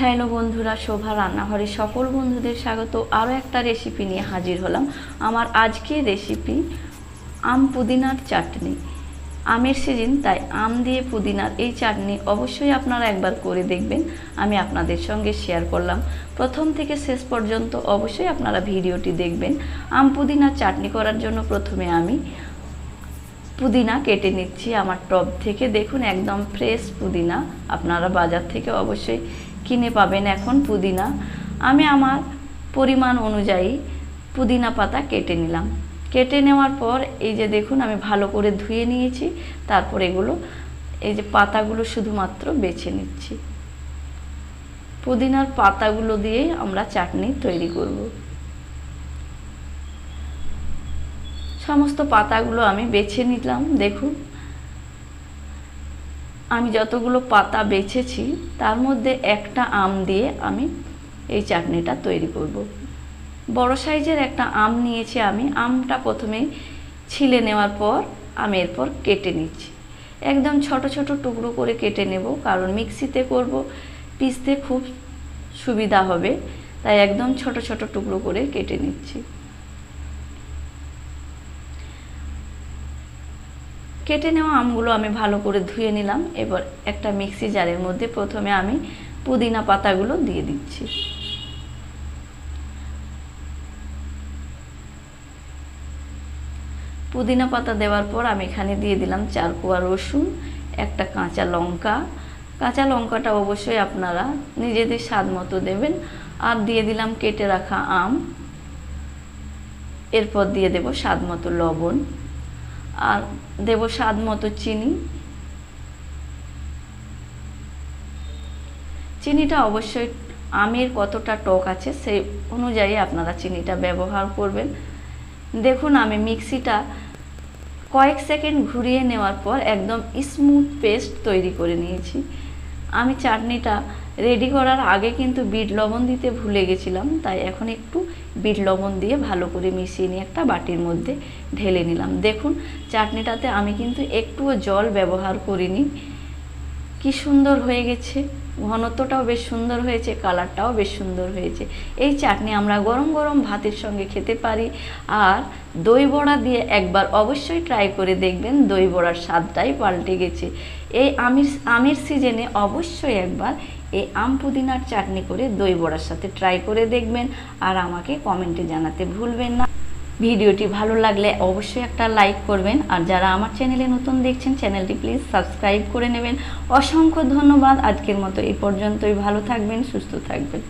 Hello বন্ধুরা, শোভা রান্নাঘরে সকল বন্ধুদের স্বাগত। আরও একটা রেসিপি নিয়ে হাজির হলাম। আমার আজকের রেসিপি আম পুদিনার চাটনি। আমের সিজন, তাই আম দিয়ে পুদিনার এই চাটনি অবশ্যই আপনারা একবার করে দেখবেন। আমি আপনাদের সঙ্গে শেয়ার করলাম। প্রথম থেকে শেষ পর্যন্ত অবশ্যই আপনারা ভিডিওটি দেখবেন। আম পুদিনার চাটনি করার জন্য প্রথমে আমি পুদিনা কেটে নিচ্ছি আমার টব থেকে। দেখুন, একদম ফ্রেশ পুদিনা, আপনারা বাজার থেকে অবশ্যই কিনে পাবেন এখন পুদিনা। আমি আমার পরিমাণ অনুযায়ী পুদিনা পাতা কেটে নিলাম। কেটে নেওয়ার পর এই যে দেখুন, আমি ভালো করে ধুয়ে নিয়েছি। তারপর এগুলো, এই যে পাতাগুলো শুধুমাত্র বেছে নিচ্ছি। পুদিনার পাতাগুলো দিয়ে আমরা চাটনি তৈরি করব। সমস্ত পাতাগুলো আমি বেছে নিলাম। দেখুন, আমি যতগুলো পাতা বেছেছি তার মধ্যে একটা আম দিয়ে আমি এই চাটনিটা তৈরি করব। বড় সাইজের একটা আম নিয়েছি আমি। আমটা প্রথমে ছিলে নেওয়ার পর আমি এরপর কেটে নিচ্ছি। একদম ছোট ছোট টুকরো করে কেটে নেব, কারণ মিক্সিতে করব, পিষতে খুব সুবিধা হবে, তাই একদম ছোট ছোট টুকরো করে কেটে নিচ্ছি। কেটে নেওয়া আমগুলো আমি ভালো করে ধুয়ে নিলাম। এবার একটা মিক্সি জারের মধ্যে প্রথমে আমি পুদিনা পাতাগুলো দিয়ে দিচ্ছি। পুদিনা পাতা দেওয়ার পর আমি এখানে দিয়ে দিলাম 4 কোয়া রসুন, একটা কাঁচা লঙ্কা। কাঁচা লঙ্কাটা অবশ্যই আপনারা নিজেদের স্বাদ মতো দেবেন। আর দিয়ে দিলাম কেটে রাখা আম। এরপর দিয়ে দেব স্বাদ মতো লবণ, আর দেব স্বাদ মতো চিনি। চিনিটা অবশ্যই আমের কতটা টক আছে সেই অনুযায়ী আপনারা চিনিটা ব্যবহার করবেন। দেখুন, আমি মিক্সিটা কয়েক সেকেন্ড ঘুরিয়ে নেওয়ার পর একদম স্মুথ পেস্ট তৈরি করে নিয়েছি। আমি চাটনিটা রেডি করার আগে কিন্তু বিট লবণ দিতে ভুলে গেছিলাম, তাই এখন একটু বিট লবণ দিয়ে ভালো করে মিশিয়ে নিয়ে একটা বাটির মধ্যে ঢেলে নিলাম। দেখুন, চাটনিটাতে আমি কিন্তু একটুও জল ব্যবহার করিনি। কি সুন্দর হয়ে গেছে, ঘনত্বটাও বেশ সুন্দর হয়েছে, কালারটাও বেশ সুন্দর হয়েছে। এই চাটনি আমরা গরম গরম ভাতের সঙ্গে খেতে পারি। আর দই বড়া দিয়ে একবার অবশ্যই ট্রাই করে দেখবেন, দই বড়ার স্বাদটাই পাল্টে গেছে। এই আমের সিজনে অবশ্যই একবার এই আম পুদিনার চাটনি করে দই বড়ার সাথে ট্রাই করে দেখবেন, আর আমাকে কমেন্টে জানাতে ভুলবেন না। ভিডিওটি ভালো লাগলে অবশ্যই একটা লাইক করবেন, আর যারা আমার চ্যানেলে নতুন দেখছেন চ্যানেলটি প্লিজ সাবস্ক্রাইব করে নেবেন। অসংখ্য ধন্যবাদ। আজকের মতো এই পর্যন্তই। ভালো থাকবেন, সুস্থ থাকবেন।